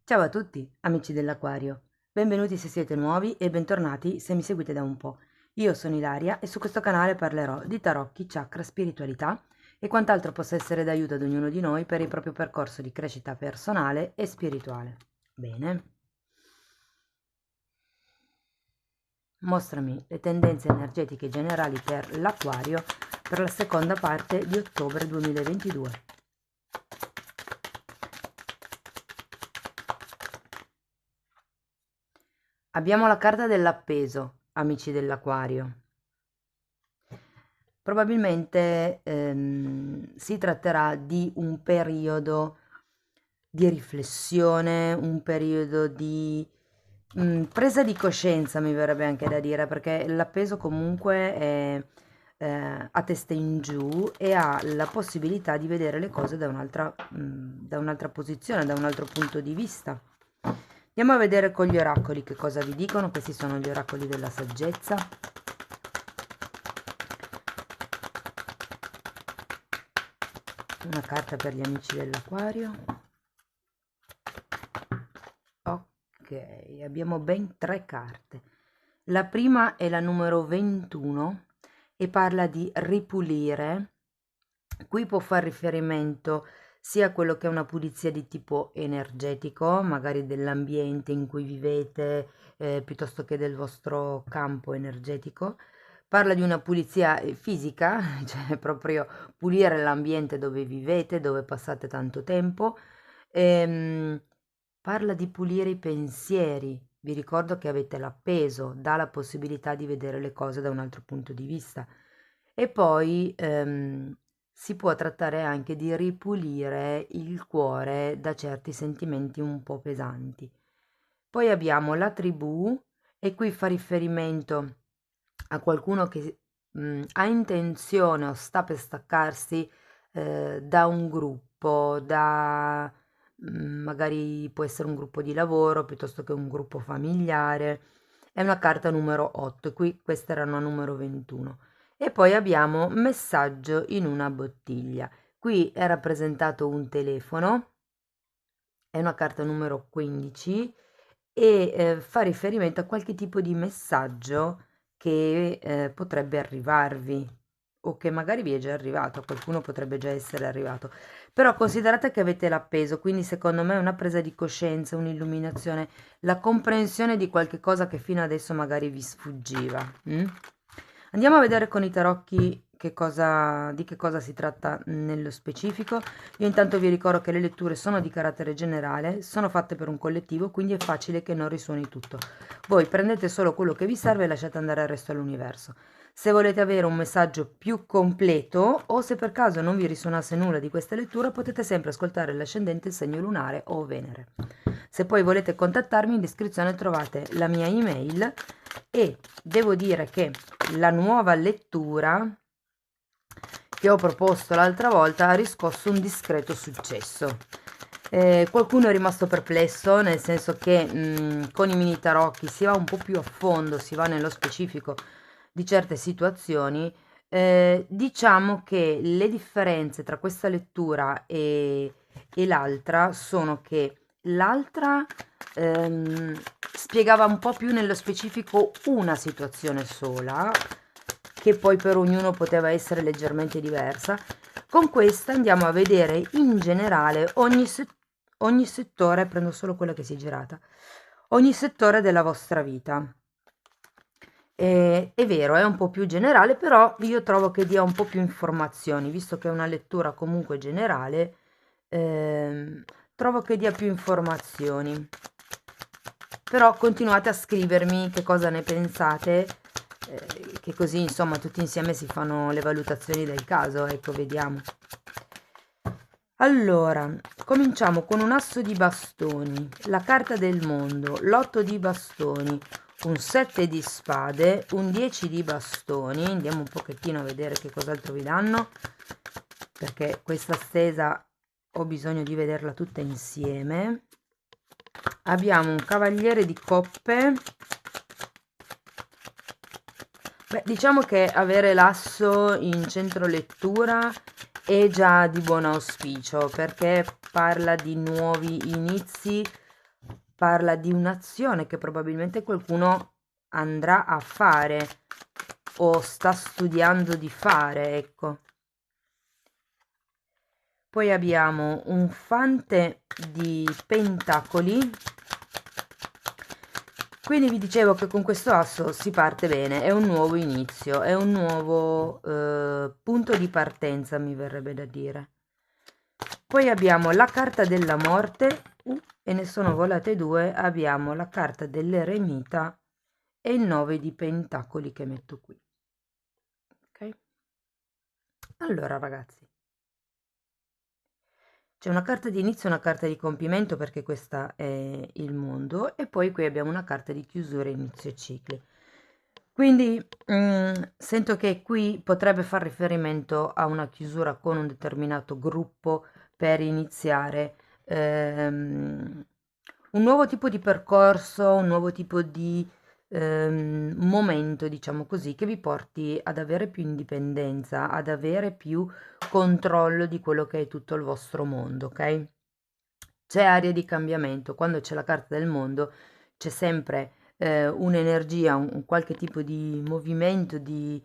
Ciao a tutti, amici dell'Aquario. Benvenuti se siete nuovi e bentornati se mi seguite da un po'. Io sono Ilaria e su questo canale parlerò di tarocchi, chakra, spiritualità e quant'altro possa essere d'aiuto ad ognuno di noi per il proprio percorso di crescita personale e spirituale. Bene. Mostrami le tendenze energetiche generali per l'Aquario per la seconda parte di ottobre 2022. Abbiamo la carta dell'appeso, amici dell'Aquario. Probabilmente si tratterà di un periodo di riflessione, un periodo di presa di coscienza, mi verrebbe anche da dire, perché l'appeso comunque è a testa in giù e ha la possibilità di vedere le cose da un'altra posizione, da un altro punto di vista. Andiamo a vedere con gli oracoli che cosa vi dicono. Questi sono gli oracoli della saggezza. Una carta per gli amici dell'Aquario. Ok, abbiamo ben 3 carte. La prima è la numero 21 e parla di ripulire. Qui può fare riferimento sia a quello che è una pulizia di tipo energetico, magari dell'ambiente in cui vivete, piuttosto che del vostro campo energetico. Parla di una pulizia fisica, cioè proprio pulire l'ambiente dove vivete, dove passate tanto tempo. Ehm, Parla di pulire i pensieri. Vi ricordo che avete l'appeso, dà la possibilità di vedere le cose da un altro punto di vista. E poi si può trattare anche di ripulire il cuore da certi sentimenti un po' pesanti. Poi abbiamo la tribù e qui fa riferimento a qualcuno che ha intenzione o sta per staccarsi da un gruppo, magari può essere un gruppo di lavoro piuttosto che un gruppo familiare. È una carta numero 8, qui questa era una numero 21. E poi abbiamo messaggio in una bottiglia. Qui è rappresentato un telefono, è una carta numero 15 e fa riferimento a qualche tipo di messaggio che potrebbe arrivarvi o che magari vi è già arrivato, a qualcuno potrebbe già essere arrivato. Però considerate che avete l'appeso, quindi secondo me è una presa di coscienza, un'illuminazione, la comprensione di qualche cosa che fino adesso magari vi sfuggiva. Andiamo a vedere con i tarocchi di che cosa si tratta nello specifico. Io intanto vi ricordo che le letture sono di carattere generale, sono fatte per un collettivo, quindi è facile che non risuoni tutto. Voi prendete solo quello che vi serve e lasciate andare il resto all'universo. Se volete avere un messaggio più completo o se per caso non vi risuonasse nulla di questa lettura, potete sempre ascoltare l'ascendente, il segno lunare o Venere. Se poi volete contattarmi, in descrizione trovate la mia email e devo dire che la nuova lettura che ho proposto l'altra volta ha riscosso un discreto successo. Qualcuno è rimasto perplesso, nel senso che con i mini tarocchi si va un po' più a fondo, si va nello specifico di certe situazioni. Diciamo che le differenze tra questa lettura e l'altra sono che l'altra spiegava un po' più nello specifico una situazione sola, che poi per ognuno poteva essere leggermente diversa. Con questa andiamo a vedere in generale ogni settore, prendo solo quella che si è girata, ogni settore della vostra vita. È vero, è un po' più generale, però io trovo che dia un po' più informazioni, visto che è una lettura comunque generale, ehm, trovo che dia più informazioni. Però continuate a scrivermi che cosa ne pensate, che così insomma tutti insieme si fanno le valutazioni del caso, ecco, vediamo. Allora, cominciamo con un asso di bastoni, la carta del mondo, l'otto di bastoni, un 7 di spade, un 10 di bastoni. Andiamo un pochettino a vedere che cos'altro vi danno, perché questa stesa ho bisogno di vederla tutta insieme. Abbiamo un cavaliere di coppe. Beh, diciamo che avere l'asso in centro lettura è già di buon auspicio, perché parla di nuovi inizi parla di un'azione che probabilmente qualcuno andrà a fare o sta studiando di fare, ecco. Poi abbiamo un fante di pentacoli, quindi vi dicevo che con questo asso si parte bene, è un nuovo inizio, è un nuovo punto di partenza, mi verrebbe da dire. Poi abbiamo la carta della morte, e ne sono volate due, abbiamo la carta dell'eremita e il 9 di pentacoli che metto qui. Ok? Allora ragazzi, c'è una carta di inizio e una carta di compimento perché questa è il mondo e poi qui abbiamo una carta di chiusura, inizio e cicli. Quindi sento che qui potrebbe far riferimento a una chiusura con un determinato gruppo per iniziare un nuovo tipo di percorso, un nuovo tipo di momento, diciamo così, che vi porti ad avere più indipendenza, ad avere più controllo di quello che è tutto il vostro mondo, ok? C'è aria di cambiamento, quando c'è la carta del mondo c'è sempre un'energia, un qualche tipo di movimento, di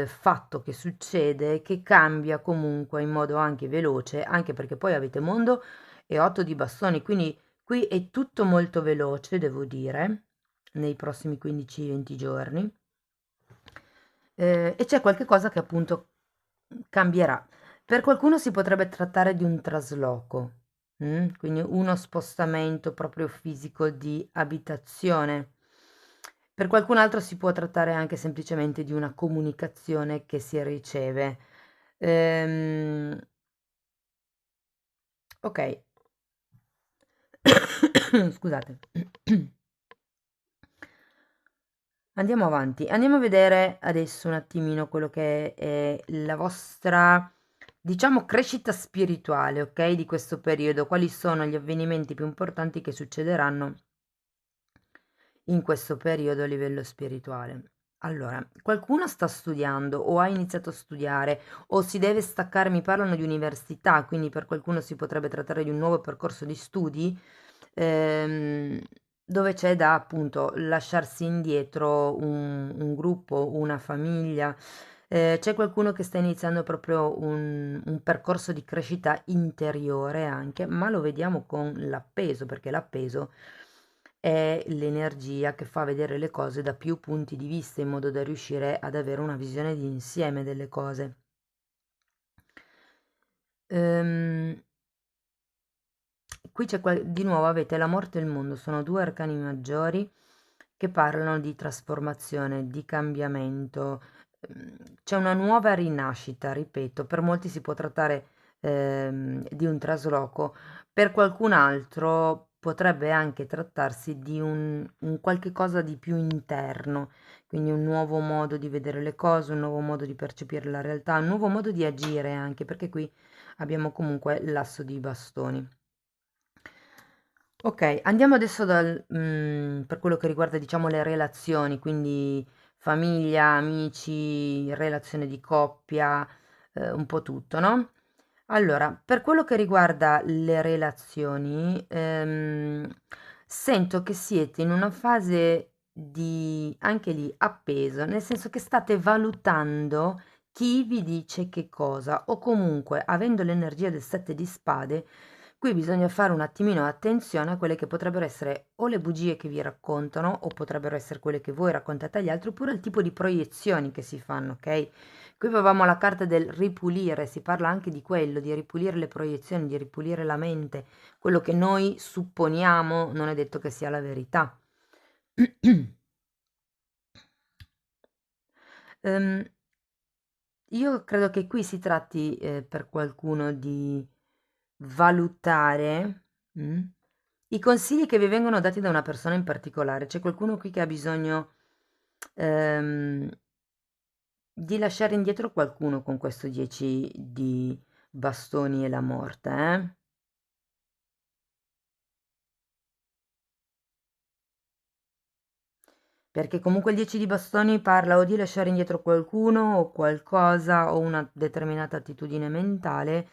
fatto che succede, che cambia comunque in modo anche veloce, anche perché poi avete mondo e 8 di bastoni, quindi qui è tutto molto veloce, devo dire, nei prossimi 15-20 giorni. E c'è qualche cosa che appunto cambierà. Per qualcuno si potrebbe trattare di un trasloco, quindi uno spostamento proprio fisico di abitazione. Per qualcun altro si può trattare anche semplicemente di una comunicazione che si riceve. Ehm, ok, scusate. Andiamo avanti, andiamo a vedere adesso un attimino quello che è la vostra, diciamo, crescita spirituale, ok? Di questo periodo, quali sono gli avvenimenti più importanti che succederanno in questo periodo a livello spirituale. Allora, qualcuno sta studiando o ha iniziato a studiare o si deve staccare, mi parlano di università, quindi per qualcuno si potrebbe trattare di un nuovo percorso di studi ehm, dove c'è da appunto lasciarsi indietro un gruppo, una famiglia. C'è qualcuno che sta iniziando proprio un percorso di crescita interiore anche, ma lo vediamo con l'appeso, perché l'appeso è l'energia che fa vedere le cose da più punti di vista in modo da riuscire ad avere una visione di insieme delle cose. Ehm, Qui c'è di nuovo avete la morte e il mondo, sono due arcani maggiori che parlano di trasformazione, di cambiamento. C'è una nuova rinascita, ripeto, per molti si può trattare di un trasloco, per qualcun altro potrebbe anche trattarsi di un qualche cosa di più interno, quindi un nuovo modo di vedere le cose, un nuovo modo di percepire la realtà, un nuovo modo di agire anche, perché qui abbiamo comunque l'asso di bastoni. Ok, andiamo adesso per quello che riguarda, diciamo, le relazioni, quindi famiglia, amici, relazione di coppia, un po' tutto, no? Allora, per quello che riguarda le relazioni, sento che siete in una fase di, anche lì, appeso, nel senso che state valutando chi vi dice che cosa, o comunque, avendo l'energia del sette di spade, qui bisogna fare un attimino attenzione a quelle che potrebbero essere o le bugie che vi raccontano, o potrebbero essere quelle che voi raccontate agli altri, oppure il tipo di proiezioni che si fanno, ok? Qui avevamo la carta del ripulire, si parla anche di quello, di ripulire le proiezioni, di ripulire la mente, quello che noi supponiamo non è detto che sia la verità. Ehm, io credo che qui si tratti per qualcuno di valutare i consigli che vi vengono dati da una persona in particolare. C'è qualcuno qui che ha bisogno ehm, di lasciare indietro qualcuno con questo 10 di bastoni e la morte, eh? Perché comunque il 10 di bastoni parla o di lasciare indietro qualcuno o qualcosa o una determinata attitudine mentale,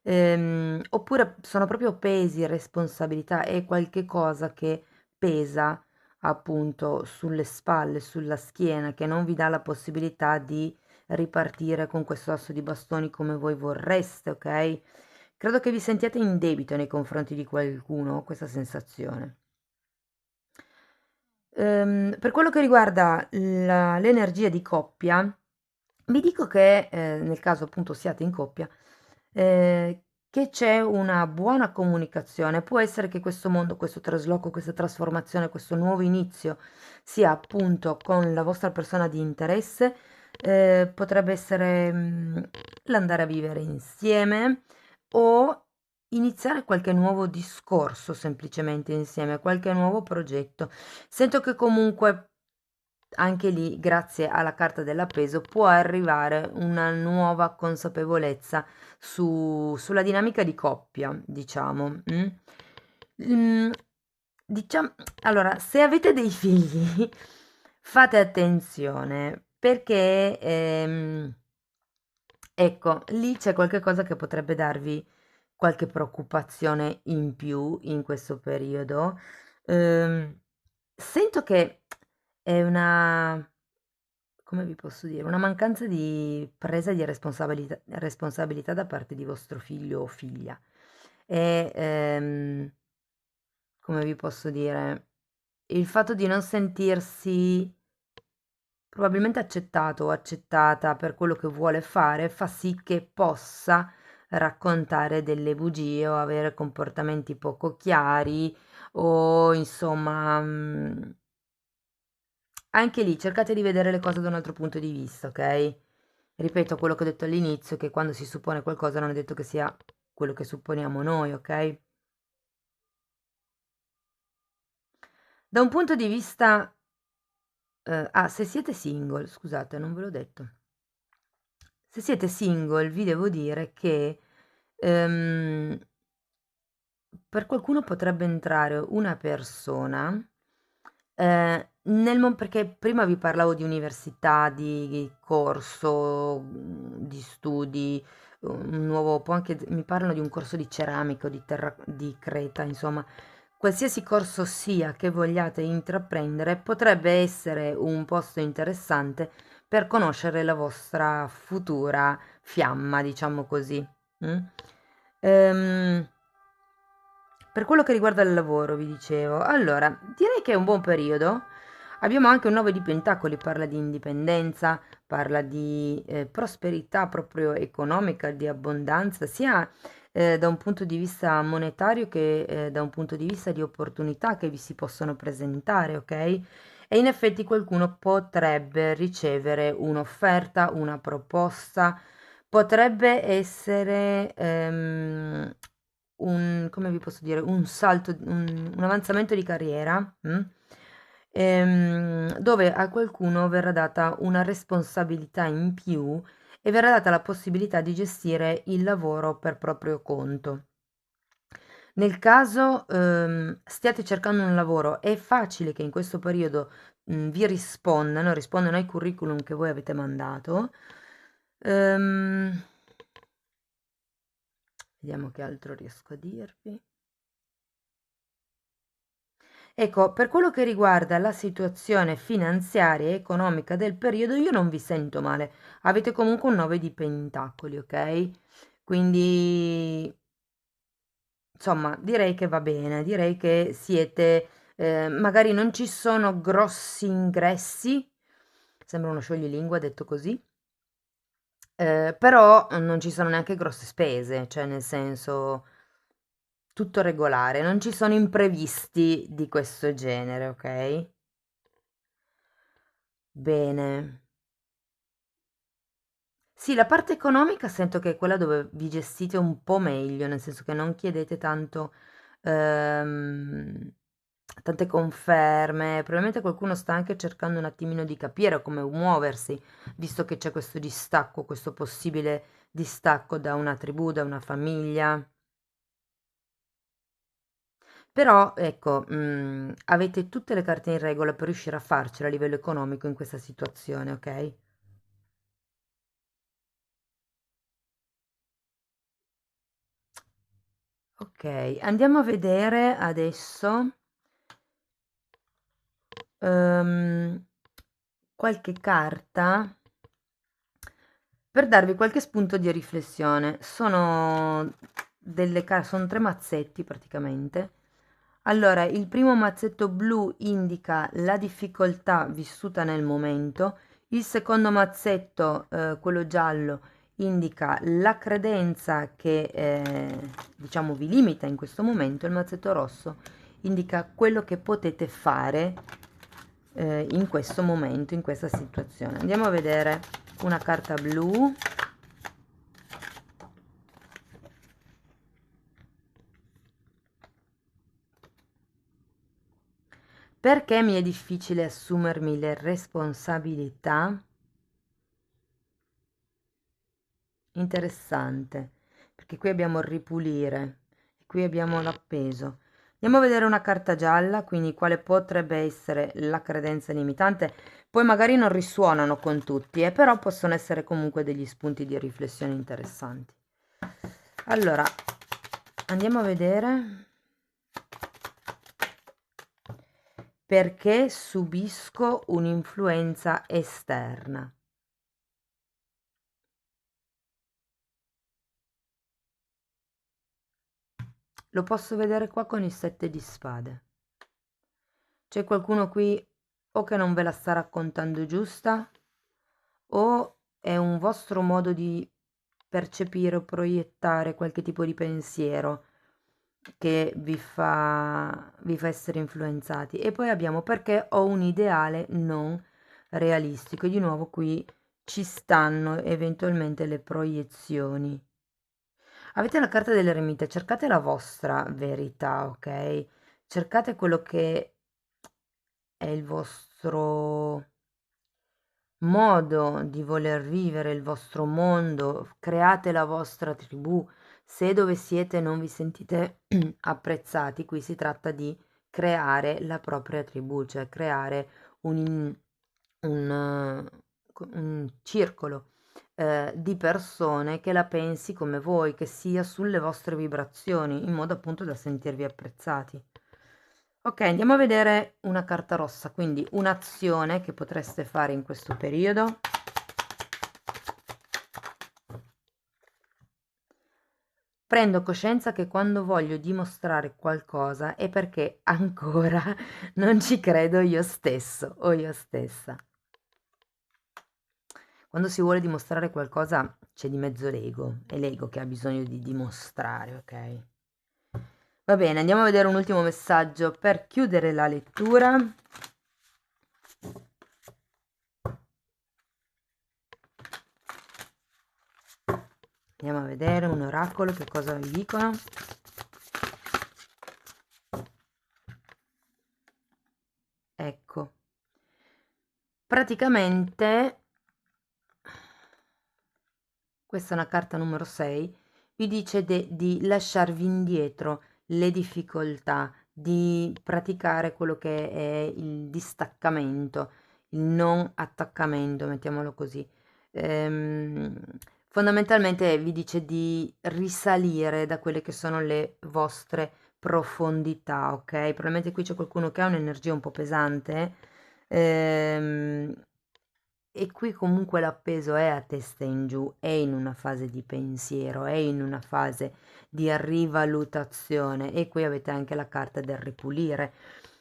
oppure sono proprio pesi, responsabilità, è qualche cosa che pesa appunto sulle spalle, sulla schiena, che non vi dà la possibilità di ripartire con questo asso di bastoni come voi vorreste, ok? Credo che vi sentiate in debito nei confronti di qualcuno, ho questa sensazione. Per quello che riguarda l'energia di coppia, vi dico che nel caso appunto siate in coppia, che c'è una buona comunicazione. Può essere che questo mondo, questo trasloco, questa trasformazione, questo nuovo inizio sia appunto con la vostra persona di interesse, potrebbe essere l'andare a vivere insieme o iniziare qualche nuovo discorso semplicemente insieme, qualche nuovo progetto. Sento che comunque anche lì, grazie alla carta dell'appeso, può arrivare una nuova consapevolezza sulla dinamica di coppia, diciamo. Mm, diciamo, allora, se avete dei figli, fate attenzione perché, ecco, lì c'è qualche cosa che potrebbe darvi qualche preoccupazione in più in questo periodo. Ehm, Sento che è una, come vi posso dire, una mancanza di presa di responsabilità da parte di vostro figlio o figlia. E, come vi posso dire, il fatto di non sentirsi probabilmente accettato o accettata per quello che vuole fare fa sì che possa raccontare delle bugie o avere comportamenti poco chiari o insomma, anche lì cercate di vedere le cose da un altro punto di vista, ok? Ripeto quello che ho detto all'inizio, che quando si suppone qualcosa non è detto che sia quello che supponiamo noi, ok? Da un punto di vista... se siete single, scusate, non ve l'ho detto. Se siete single, vi devo dire che ehm, per qualcuno potrebbe entrare una persona, perché prima vi parlavo di università, di corso, di studi, un nuovo, poi anche, mi parlano di un corso di ceramica o di creta, insomma, qualsiasi corso sia che vogliate intraprendere, potrebbe essere un posto interessante per conoscere la vostra futura fiamma, diciamo così. Mm? Ehm, per quello che riguarda il lavoro, vi dicevo, allora, direi che è un buon periodo. Abbiamo anche un 9 di pentacoli, parla di indipendenza, parla di prosperità proprio economica, di abbondanza, sia da un punto di vista monetario che da un punto di vista di opportunità che vi si possono presentare, ok? E in effetti qualcuno potrebbe ricevere un'offerta, una proposta, potrebbe essere come vi posso dire, un salto, un avanzamento di carriera, dove a qualcuno verrà data una responsabilità in più e verrà data la possibilità di gestire il lavoro per proprio conto. Nel caso, stiate cercando un lavoro, è facile che in questo periodo, vi rispondano ai curriculum che voi avete mandato. Ehm, Vediamo che altro riesco a dirvi. Ecco, per quello che riguarda la situazione finanziaria e economica del periodo, io non vi sento male. Avete comunque un 9 di pentacoli, ok? Quindi insomma, direi che va bene, direi che siete, magari non ci sono grossi ingressi, sembra uno scioglilingua detto così, però non ci sono neanche grosse spese, cioè nel senso tutto regolare, non ci sono imprevisti di questo genere, ok? Bene. Sì, la parte economica sento che è quella dove vi gestite un po' meglio, nel senso che non chiedete tanto, ehm, tante conferme. Probabilmente qualcuno sta anche cercando un attimino di capire come muoversi, visto che c'è questo distacco, questo possibile distacco da una tribù, da una famiglia. Però, ecco, avete tutte le carte in regola per riuscire a farcela a livello economico in questa situazione, ok? Ok, andiamo a vedere adesso qualche carta per darvi qualche spunto di riflessione. Sono sono 3 mazzetti praticamente. Allora, il primo mazzetto blu indica la difficoltà vissuta nel momento, il secondo mazzetto, quello giallo, indica la credenza che diciamo vi limita in questo momento, il mazzetto rosso indica quello che potete fare in questo momento, in questa situazione. Andiamo a vedere una carta blu. Perché mi è difficile assumermi le responsabilità? Interessante, perché qui abbiamo il ripulire e qui abbiamo l'appeso. Andiamo a vedere una carta gialla, quindi quale potrebbe essere la credenza limitante. Poi magari non risuonano con tutti, però possono essere comunque degli spunti di riflessione interessanti. Allora, andiamo a vedere perché subisco un'influenza esterna. Lo posso vedere qua con il 7 di spade. C'è qualcuno qui o che non ve la sta raccontando giusta, o è un vostro modo di percepire o proiettare qualche tipo di pensiero che vi fa essere influenzati. E poi abbiamo perché ho un ideale non realistico. E di nuovo qui ci stanno eventualmente le proiezioni. Avete la carta dell'eremita, cercate la vostra verità, ok? Cercate quello che è il vostro modo di voler vivere, il vostro mondo, create la vostra tribù. Se dove siete non vi sentite apprezzati, qui si tratta di creare la propria tribù, cioè creare un, un circolo di persone che la pensi come voi, che sia sulle vostre vibrazioni, in modo appunto da sentirvi apprezzati. Ok, andiamo a vedere una carta rossa, quindi un'azione che potreste fare in questo periodo. Prendo coscienza che quando voglio dimostrare qualcosa è perché ancora non ci credo io stesso o io stessa. Quando si vuole dimostrare qualcosa c'è di mezzo l'ego, è l'ego che ha bisogno di dimostrare, ok? Va bene, andiamo a vedere un ultimo messaggio per chiudere la lettura. Andiamo a vedere un oracolo, che cosa vi dicono. Ecco, praticamente, questa è una carta numero 6, vi dice di lasciarvi indietro le difficoltà, di praticare quello che è il distaccamento, il non attaccamento, mettiamolo così. Ehm, Fondamentalmente vi dice di risalire da quelle che sono le vostre profondità, ok? Probabilmente qui c'è qualcuno che ha un'energia un po' pesante, ehm, e qui comunque l'appeso è a testa in giù, è in una fase di pensiero, è in una fase di rivalutazione, e qui avete anche la carta del ripulire.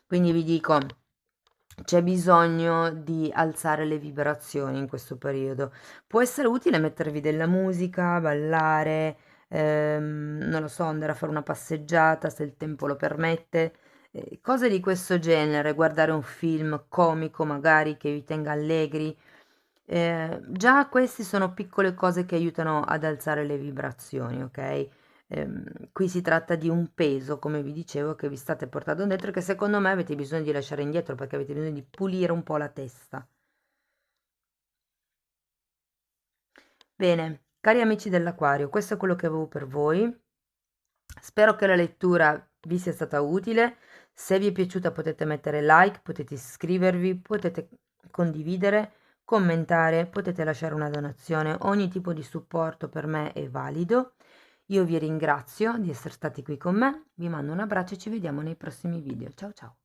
Quindi vi dico, c'è bisogno di alzare le vibrazioni in questo periodo. Può essere utile mettervi della musica, ballare, non lo so, andare a fare una passeggiata se il tempo lo permette, cose di questo genere, guardare un film comico magari che vi tenga allegri. Già queste sono piccole cose che aiutano ad alzare le vibrazioni, ok? Qui si tratta di un peso, come vi dicevo, che vi state portando dentro e che secondo me avete bisogno di lasciare indietro, perché avete bisogno di pulire un po' la testa. Bene, cari amici dell'Aquario, questo è quello che avevo per voi. Spero che la lettura vi sia stata utile. Se vi è piaciuta potete mettere like, potete iscrivervi, potete condividere, commentare, potete lasciare una donazione. Ogni tipo di supporto per me è valido. Io vi ringrazio di essere stati qui con me, vi mando un abbraccio e ci vediamo nei prossimi video. Ciao ciao!